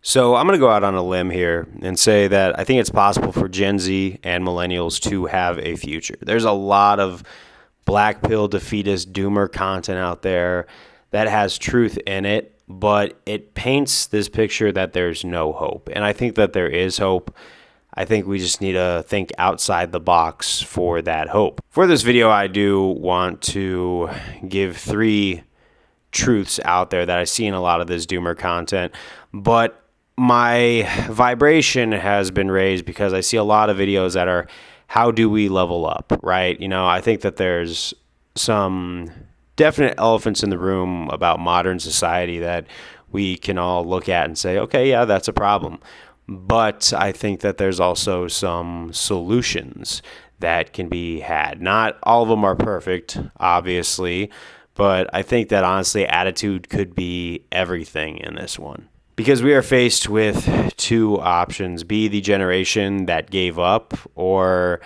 So I'm going to go out on a limb here and say that I think it's possible for Gen Z and millennials to have a future. There's a lot of black pill defeatist doomer content out there that has truth in it, but it paints this picture that there's no hope. And I think that there is hope. I think we just need to think outside the box for that hope. For this video, I do want to give 3 truths out there that I see in a lot of this doomer content, but my vibration has been raised because I see a lot of videos that are, how do we level up, right? I think that there's some definite elephants in the room about modern society that we can all look at and say, okay, yeah, that's a problem. But I think that there's also some solutions that can be had. Not all of them are perfect, obviously, but I think that honestly, attitude could be everything in this one. Because we are faced with 2 options: be the generation that gave up, or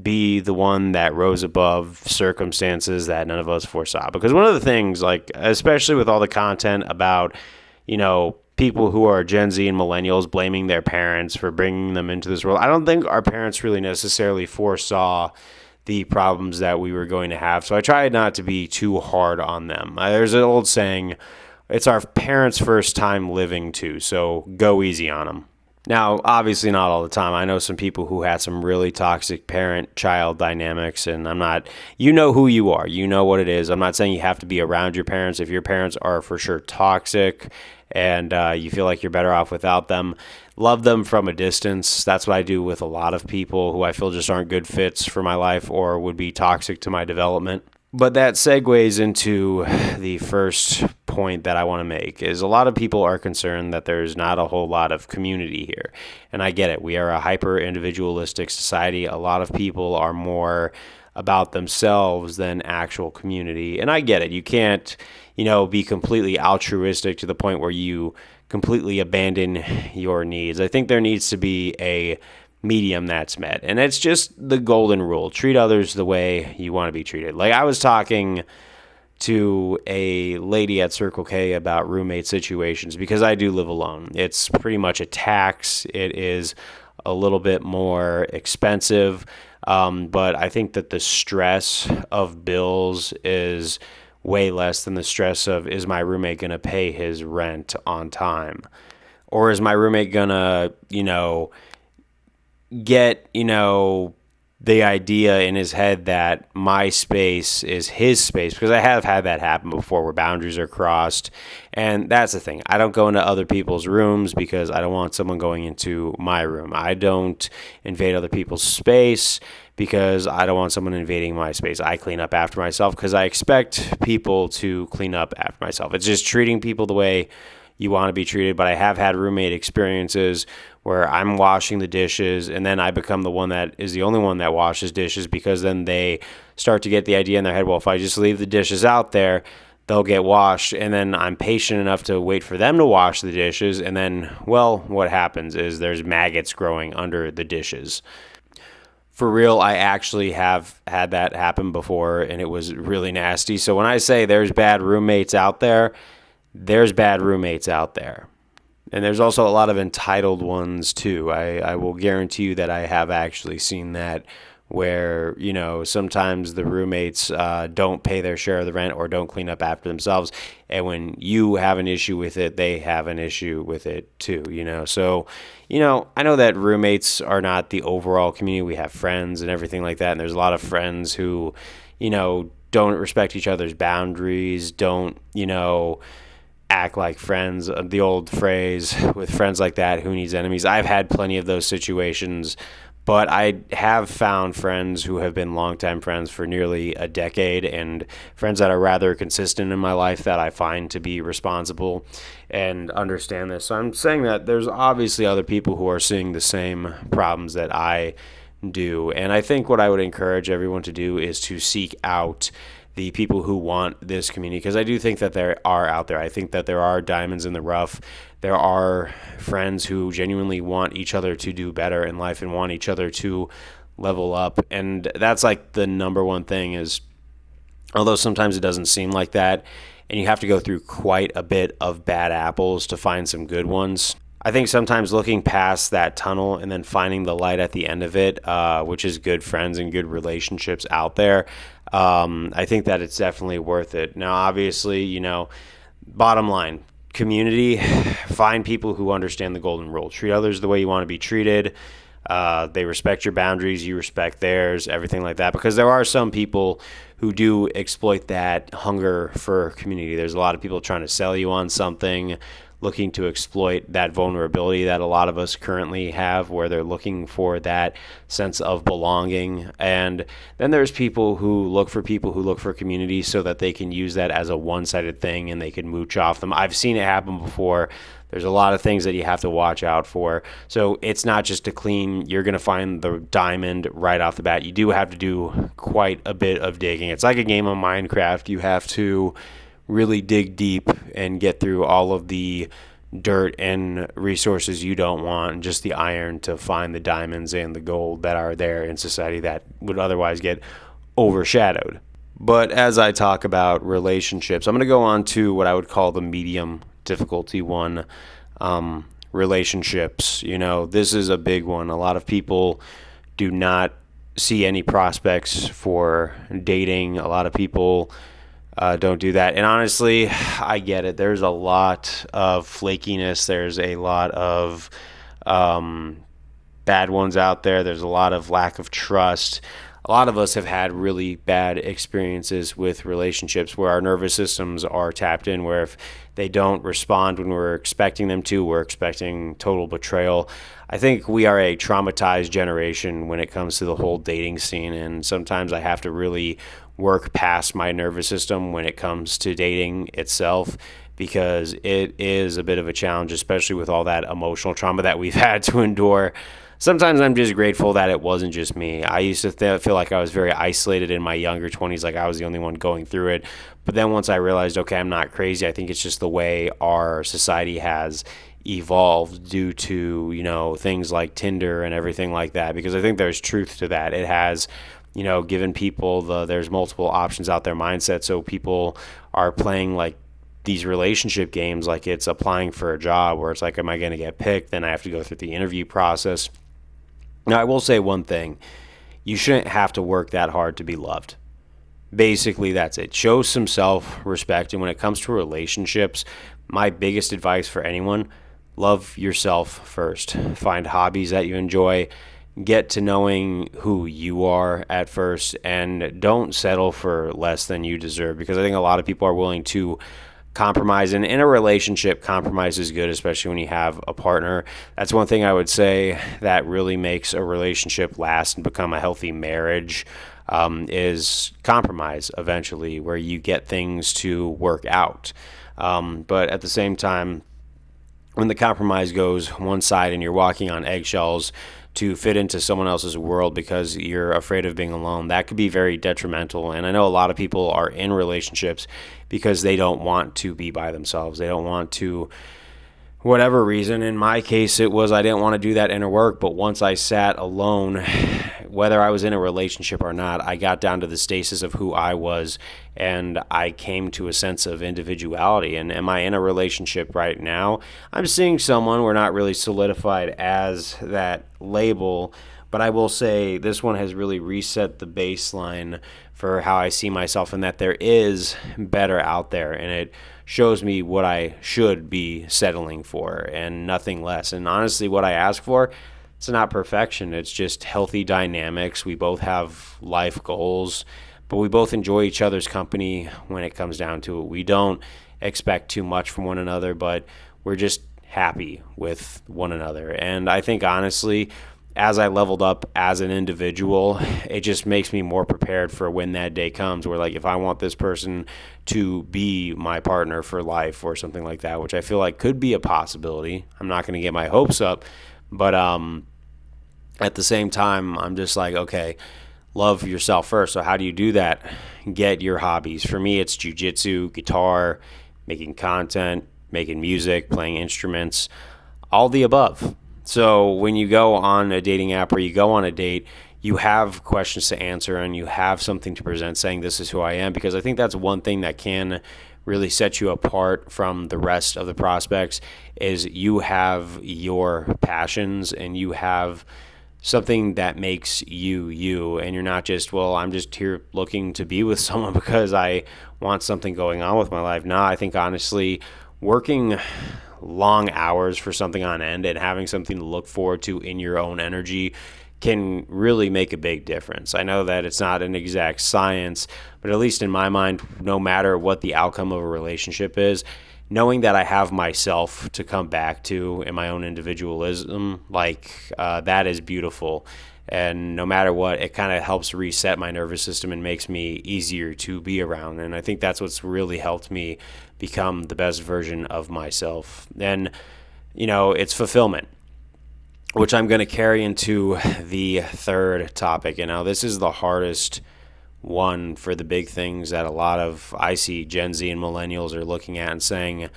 be the one that rose above circumstances that none of us foresaw. Because one of the things, like, especially with all the content about, people who are Gen Z and millennials blaming their parents for bringing them into this world, I don't think our parents really necessarily foresaw the problems that we were going to have. So I tried not to be too hard on them. There's an old saying, it's our parents' first time living too, so go easy on them. Now, obviously not all the time. I know some people who had some really toxic parent-child dynamics, and you know who you are. You know what it is. I'm not saying you have to be around your parents. If your parents are for sure toxic and you feel like you're better off without them, love them from a distance. That's what I do with a lot of people who I feel just aren't good fits for my life or would be toxic to my development. But that segues into the first point that I want to make, is a lot of people are concerned that there's not a whole lot of community here. And I get it. We are a hyper-individualistic society. A lot of people are more about themselves than actual community. And I get it. You can't, be completely altruistic to the point where you completely abandon your needs. I think there needs to be a medium that's met, and it's just the golden rule: treat others the way you want to be treated. Like, I was talking to a lady at Circle K about roommate situations, because I do live alone. It's pretty much a tax. It is a little bit more expensive, but I think that the stress of bills is way less than the stress of, is my roommate going to pay his rent on time? Or is my roommate going to, get, the idea in his head that my space is his space? Because I have had that happen before, where boundaries are crossed. And that's the thing. I don't go into other people's rooms because I don't want someone going into my room. I don't invade other people's space because I don't want someone invading my space. I clean up after myself because I expect people to clean up after myself. It's just treating people the way you want to be treated. But I have had roommate experiences where I'm washing the dishes and then I become the one that is the only one that washes dishes, because then they start to get the idea in their head, well, if I just leave the dishes out there, they'll get washed. And then I'm patient enough to wait for them to wash the dishes. And then, well, what happens is there's maggots growing under the dishes. For real, I actually have had that happen before, and it was really nasty. So when I say there's bad roommates out there, there's bad roommates out there. And there's also a lot of entitled ones too. I will guarantee you that I have actually seen that, where, sometimes the roommates don't pay their share of the rent or don't clean up after themselves. And when you have an issue with it, they have an issue with it too, So, I know that roommates are not the overall community. We have friends and everything like that. And there's a lot of friends who, don't respect each other's boundaries, don't, act like friends. The old phrase, with friends like that, who needs enemies? I've had plenty of those situations, but I have found friends who have been longtime friends for nearly a decade, and friends that are rather consistent in my life that I find to be responsible and understand this. So I'm saying that there's obviously other people who are seeing the same problems that I do. And I think what I would encourage everyone to do is to seek out the people who want this community, because I do think that there are out there. I think that there are diamonds in the rough. There are friends who genuinely want each other to do better in life and want each other to level up. And that's like the number one thing, is, although sometimes it doesn't seem like that, and you have to go through quite a bit of bad apples to find some good ones, I think sometimes looking past that tunnel and then finding the light at the end of it, which is good friends and good relationships out there, I think that it's definitely worth it. Now, obviously, bottom line, community, find people who understand the golden rule. Treat others the way you want to be treated. They respect your boundaries, you respect theirs, everything like that. Because there are some people who do exploit that hunger for community. There's a lot of people trying to sell you on something, looking to exploit that vulnerability that a lot of us currently have, where they're looking for that sense of belonging. And then there's people who look for community so that they can use that as a one-sided thing and they can mooch off them. I've seen it happen before. There's a lot of things that you have to watch out for. So it's not just a clean, you're going to find the diamond right off the bat. You do have to do quite a bit of digging. It's like a game of Minecraft. You have to really dig deep and get through all of the dirt and resources you don't want, and just the iron to find the diamonds and the gold that are there in society that would otherwise get overshadowed. But as I talk about relationships, I'm going to go on to what I would call the medium difficulty one, relationships. This is a big one. A lot of people do not see any prospects for dating. A lot of people don't do that. And honestly, I get it. There's a lot of flakiness. There's a lot of bad ones out there. There's a lot of lack of trust. A lot of us have had really bad experiences with relationships where our nervous systems are tapped in, where if they don't respond when we're expecting them to, we're expecting total betrayal. I think we are a traumatized generation when it comes to the whole dating scene, and sometimes I have to really work past my nervous system when it comes to dating itself, because it is a bit of a challenge, especially with all that emotional trauma that we've had to endure. Sometimes I'm just grateful that it wasn't just me. I used to feel like I was very isolated in my younger 20s, like I was the only one going through it. But then once I realized, okay, I'm not crazy, I think it's just the way our society has evolved due to, things like Tinder and everything like that, because I think there's truth to that. It has, given people there's multiple options out there mindset. So people are playing like these relationship games like it's applying for a job, where it's like, am I going to get picked? Then I have to go through the interview process. Now, I will say one thing. You shouldn't have to work that hard to be loved. Basically, that's it. Show some self-respect. And when it comes to relationships, my biggest advice for anyone, love yourself first. Find hobbies that you enjoy. Get to knowing who you are at first. And don't settle for less than you deserve, because I think a lot of people are willing to compromise. And in a relationship, compromise is good, especially when you have a partner. That's one thing I would say that really makes a relationship last and become a healthy marriage, is compromise eventually, where you get things to work out. But at the same time, when the compromise goes one side and you're walking on eggshells to fit into someone else's world because you're afraid of being alone, that could be very detrimental. And I know a lot of people are in relationships because they don't want to be by themselves. They don't want to, whatever reason. In my case, it was I didn't want to do that inner work. But once I sat alone, whether I was in a relationship or not, I got down to the stasis of who I was, and I came to a sense of individuality. And am I in a relationship right now? I'm seeing someone. We're not really solidified as that label, but I will say this one has really reset the baseline for how I see myself, and that there is better out there, and it shows me what I should be settling for and nothing less. And honestly, what I ask for, it's not perfection. It's just healthy dynamics. We both have life goals, but we both enjoy each other's company when it comes down to it. We don't expect too much from one another, but we're just happy with one another. And I think, honestly, as I leveled up as an individual, it just makes me more prepared for when that day comes, where, like, if I want this person to be my partner for life or something like that, which I feel like could be a possibility. I'm not going to get my hopes up, but at the same time, I'm just like, okay, love yourself first. So how do you do that? Get your hobbies. For me, it's jiu-jitsu, guitar, making content, making music, playing instruments, all the above. So when you go on a dating app or you go on a date, you have questions to answer and you have something to present saying this is who I am, because I think that's one thing that can really sets you apart from the rest of the prospects is you have your passions and you have something that makes you you, and you're not just, well, I'm just here looking to be with someone because I want something going on with my life. No, I think honestly, working long hours for something on end and having something to look forward to in your own energy can really make a big difference. I know that it's not an exact science, but at least in my mind, no matter what the outcome of a relationship is, knowing that I have myself to come back to and my own individualism, that is beautiful. And no matter what, it kind of helps reset my nervous system and makes me easier to be around. And I think that's what's really helped me become the best version of myself. And, it's fulfillment, which I'm going to carry into the third topic. And now this is the hardest one for the big things that I see Gen Z and millennials are looking at and saying,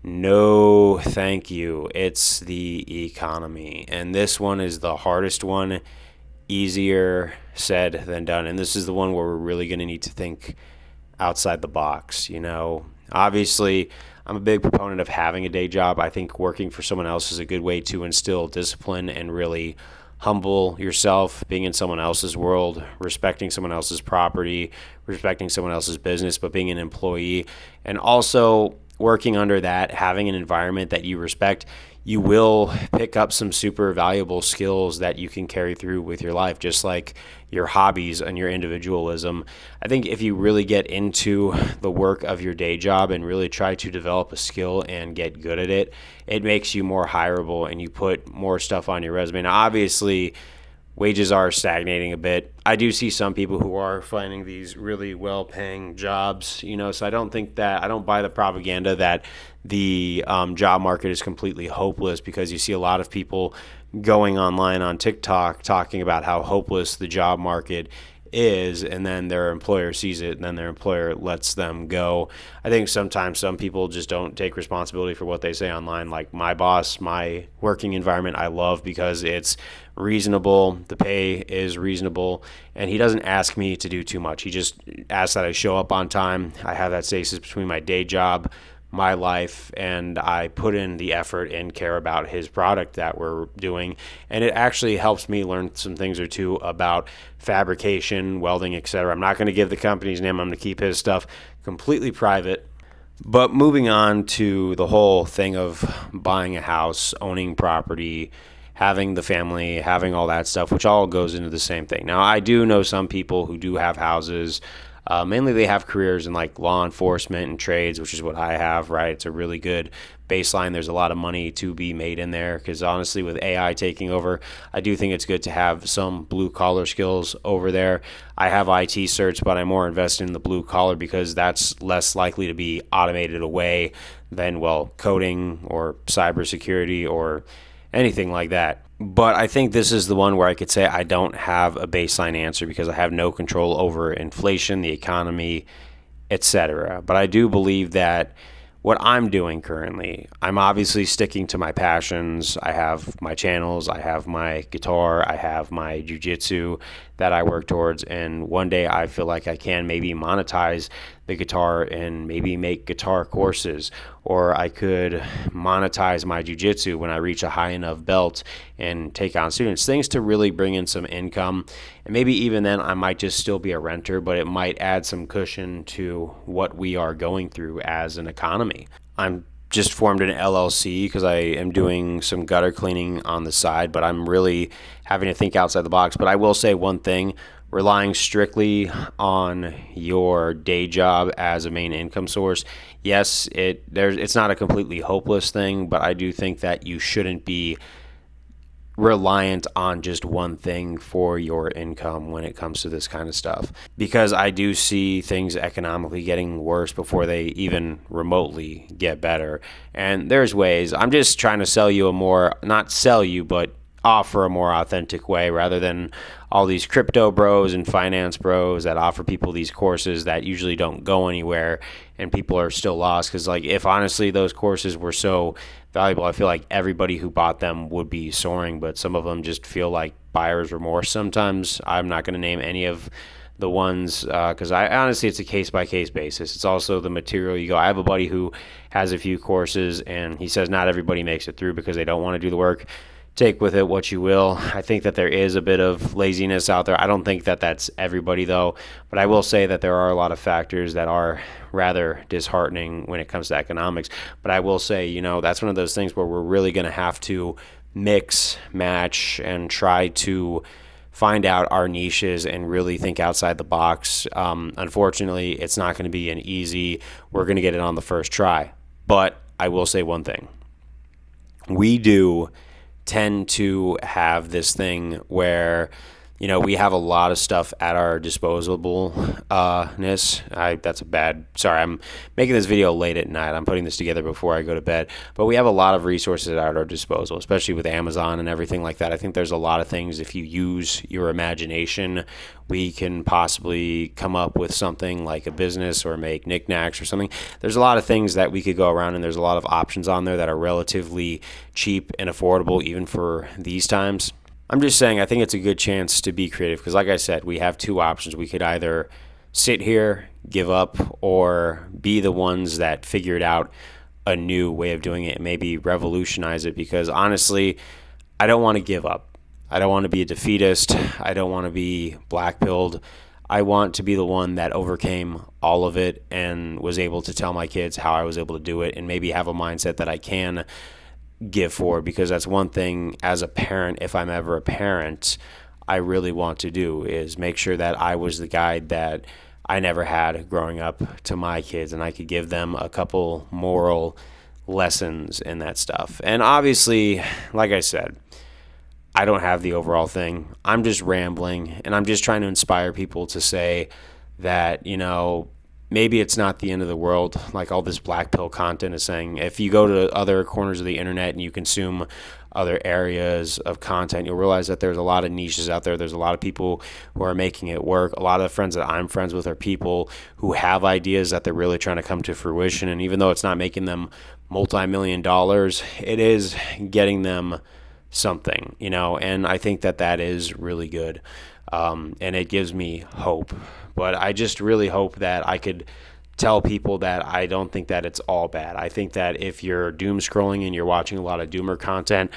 no, thank you. It's the economy. And this one is the hardest one, easier said than done. And this is the one where we're really going to need to think outside the box. Obviously, I'm a big proponent of having a day job. I think working for someone else is a good way to instill discipline and really humble yourself, being in someone else's world, respecting someone else's property, respecting someone else's business, but being an employee. And also working under that, having an environment that you respect, you will pick up some super valuable skills that you can carry through with your life, just like your hobbies and your individualism. I think if you really get into the work of your day job and really try to develop a skill and get good at it, it makes you more hireable and you put more stuff on your resume. Now, obviously, wages are stagnating a bit. I do see some people who are finding these really well-paying jobs, so I don't buy the propaganda that the job market is completely hopeless, because you see a lot of people going online on TikTok talking about how hopeless the job market is, and then their employer sees it and then their employer lets them go. I think sometimes some people just don't take responsibility for what they say online. Like my boss, my working environment, I love because it's reasonable, the pay is reasonable, and he doesn't ask me to do too much. He just asks that I show up on time. I have that stasis between my day job, my life, and I put in the effort and care about his product that we're doing. And it actually helps me learn some things or two about fabrication, welding, etc. I'm not going to give the company's name. I'm going to keep his stuff completely private. But moving on to the whole thing of buying a house, owning property, having the family, having all that stuff, which all goes into the same thing. Now, I do know some people who do have houses. Mainly they have careers in like law enforcement and trades, which is what I have, right? It's a really good baseline. There's a lot of money to be made in there because honestly, with AI taking over, I do think it's good to have some blue collar skills over there. I have IT certs, but I'm more invested in the blue collar because that's less likely to be automated away than, coding or cybersecurity or anything like that. But I think this is the one where I could say I don't have a baseline answer because I have no control over inflation, the economy, etc. But I do believe that what I'm doing currently, I'm obviously sticking to my passions. I have my channels, I have my guitar, I have my jiu-jitsu that I work towards, and one day I feel like I can maybe monetize the guitar and maybe make guitar courses, or I could monetize my jiu-jitsu when I reach a high enough belt and take on students, things to really bring in some income. And maybe even then I might just still be a renter, but it might add some cushion to what we are going through as an economy. I'm just formed an LLC because I am doing some gutter cleaning on the side, but I'm really having to think outside the box. But I will say one thing, relying strictly on your day job as a main income source, yes, it's not a completely hopeless thing, but I do think that you shouldn't be reliant on just one thing for your income when it comes to this kind of stuff, because I do see things economically getting worse before they even remotely get better. And there's ways. I'm just trying to sell you not sell you, but offer a more authentic way rather than all these crypto bros and finance bros that offer people these courses that usually don't go anywhere and people are still lost. Because if honestly those courses were so valuable, I feel like everybody who bought them would be soaring, but some of them just feel like buyer's remorse sometimes. I'm not going to name any of the ones, because I honestly, it's a case by case basis. It's also the material you go. I have a buddy who has a few courses, and he says not everybody makes it through because they don't want to do the work. Take with it what you will. I think that there is a bit of laziness out there. I don't think that that's everybody, though, but I will say that there are a lot of factors that are rather disheartening when it comes to economics. But I will say, that's one of those things where we're really going to have to mix, match, and try to find out our niches and really think outside the box. Unfortunately, it's not going to be an easy, we're going to get it on the first try. But I will say one thing. We do tend to have this thing where we have a lot of stuff at our disposableness. Sorry, I'm making this video late at night. I'm putting this together before I go to bed. But we have a lot of resources at our disposal, especially with Amazon and everything like that. I think there's a lot of things, if you use your imagination, we can possibly come up with something like a business or make knickknacks or something. There's a lot of things that we could go around, and there's a lot of options on there that are relatively cheap and affordable even for these times. I'm just saying I think it's a good chance to be creative because, like I said, we have two options. We could either sit here, give up, or be the ones that figured out a new way of doing it and maybe revolutionize it, because honestly, I don't want to give up. I don't want to be a defeatist. I don't want to be black-pilled. I want to be the one that overcame all of it and was able to tell my kids how I was able to do it and maybe have a mindset that I can give forward, because that's one thing as a parent, if I'm ever a parent, I really want to do is make sure that I was the guide that I never had growing up to my kids, and I could give them a couple moral lessons in that stuff. And obviously, like I said, I don't have the overall thing. I'm just rambling, and I'm just trying to inspire people to say that, maybe it's not the end of the world, like all this black pill content is saying. If you go to other corners of the internet and you consume other areas of content, you'll realize that there's a lot of niches out there. There's a lot of people who are making it work. A lot of the friends that I'm friends with are people who have ideas that they're really trying to come to fruition. And even though it's not making them multi-million dollars, it is getting them something, and I think that that is really good. And it gives me hope. But I just really hope that I could tell people that I don't think that it's all bad. I think that if you're doom scrolling and you're watching a lot of doomer content,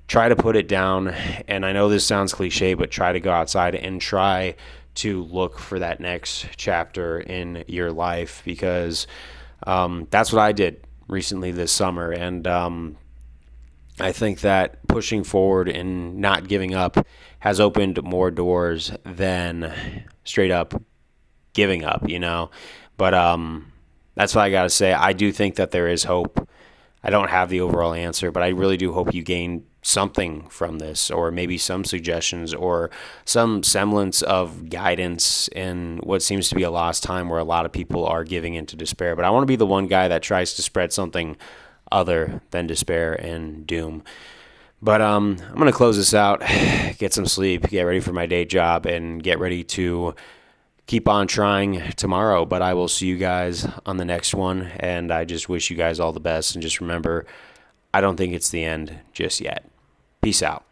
try to put it down. And I know this sounds cliche, but try to go outside and try to look for that next chapter in your life, because that's what I did recently this summer. And I think that pushing forward and not giving up has opened more doors than straight up giving up, But that's what I got to say. I do think that there is hope. I don't have the overall answer, but I really do hope you gain something from this, or maybe some suggestions or some semblance of guidance in what seems to be a lost time where a lot of people are giving into despair. But I want to be the one guy that tries to spread something other than despair and doom. But I'm going to close this out, get some sleep, get ready for my day job, and get ready to keep on trying tomorrow. But I will see you guys on the next one, and I just wish you guys all the best. And just remember, I don't think it's the end just yet. Peace out.